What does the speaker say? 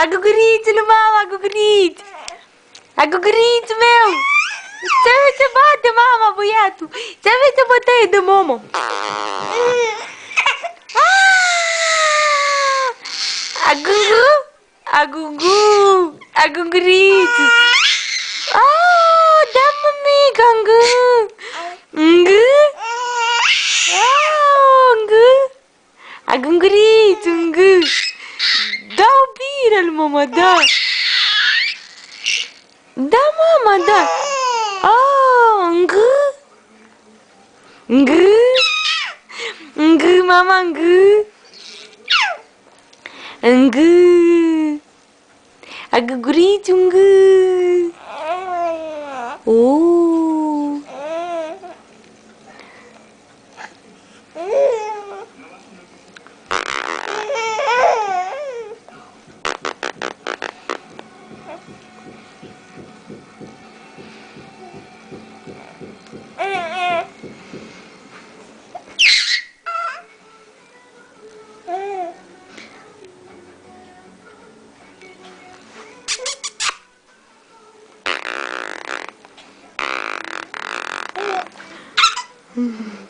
Agugurițul, mama, aguguriț! Agugurițul meu! Ce vrei să bate, mama, băiatul? Ce vrei să bătăie de mama? Agugu! Agugu! Agugurițu! Da, mămică, ngă! Ngă! Ngă! Agugurițu, ngă! Da-o biră-l, mama, da! Da, mama, da! Ngă! Ngă! Ngă, mama, ngă! Ngă! Agugurițu, ngă! Mm-hmm.